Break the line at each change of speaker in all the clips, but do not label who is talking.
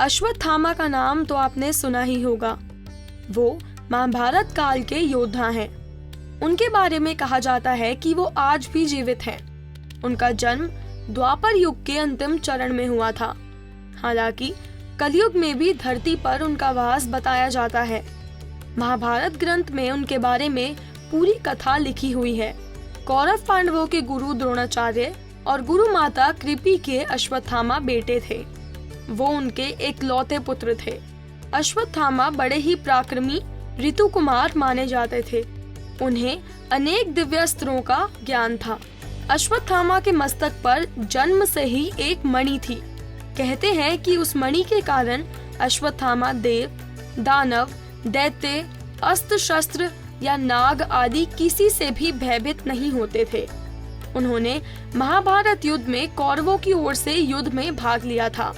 अश्वत्थामा का नाम तो आपने सुना ही होगा। वो महाभारत काल के योद्धा हैं। उनके बारे में कहा जाता है कि वो आज भी जीवित हैं। उनका जन्म द्वापर युग के अंतिम चरण में हुआ था। हालांकि कलयुग में भी धरती पर उनका वास बताया जाता है। महाभारत ग्रंथ में उनके बारे में पूरी कथा लिखी हुई है। कौरव पांडवों के गुरु द्रोणाचार्य और गुरु माता कृपि के अश्वत्थामा बेटे थे। वो उनके एकलौते पुत्र थे। अश्वत्थामा बड़े ही पराक्रमी ऋतु कुमार माने जाते थे। उन्हें अनेक दिव्यास्त्रों का ज्ञान था। अश्वत्थामा के मस्तक पर जन्म से ही एक मणि थी। कहते हैं कि उस मणि के कारण अश्वत्थामा देव, दानव, दैत्य, अस्त्र शस्त्र या नाग आदि किसी से भी भयभीत नहीं होते थे। उन्होंने महाभारत युद्ध में कौरवों की ओर से युद्ध में भाग लिया था।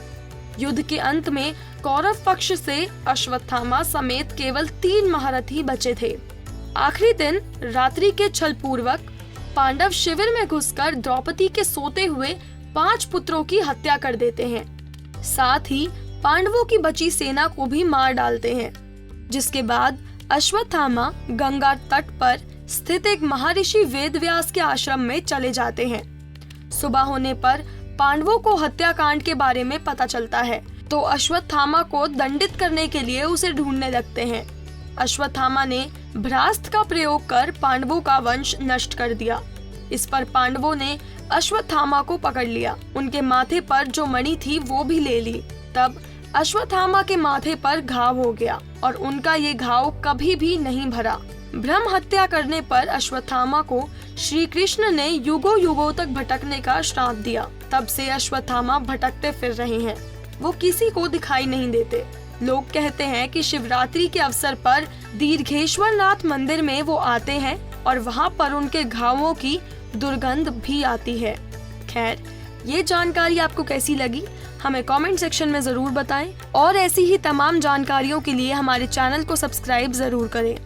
युद्ध के अंत में कौरव पक्ष से अश्वत्थामा समेत केवल 3 महारथी बचे थे। आखिरी दिन रात्रि के छल पूर्वक पांडव शिविर में घुसकर द्रौपदी के सोते हुए 5 पुत्रों की हत्या कर देते हैं। साथ ही पांडवों की बची सेना को भी मार डालते हैं। जिसके बाद अश्वत्थामा गंगा तट पर स्थित एक महर्षि वेदव्यास के आश्रम में चले जाते हैं। सुबह होने पर पांडवों को हत्याकांड के बारे में पता चलता है तो अश्वत्थामा को दंडित करने के लिए उसे ढूंढने लगते हैं। अश्वत्थामा ने भ्रास्त का प्रयोग कर पांडवों का वंश नष्ट कर दिया। इस पर पांडवों ने अश्वत्थामा को पकड़ लिया। उनके माथे पर जो मणि थी वो भी ले ली। तब अश्वत्थामा के माथे पर घाव हो गया और उनका ये घाव कभी भी नहीं भरा। ब्रह्म हत्या करने पर अश्वत्थामा को श्री कृष्ण ने युगों युगों तक भटकने का श्राप दिया। तब से अश्वत्थामा भटकते फिर रहे हैं। वो किसी को दिखाई नहीं देते। लोग कहते हैं कि शिवरात्रि के अवसर पर दीर्घेश्वर नाथ मंदिर में वो आते हैं और वहाँ पर उनके घावों की दुर्गंध भी आती है। खैर, ये जानकारी आपको कैसी लगी हमें कमेंट सेक्शन में जरूर बताएं और ऐसी ही तमाम जानकारियों के लिए हमारे चैनल को सब्सक्राइब जरूर करें।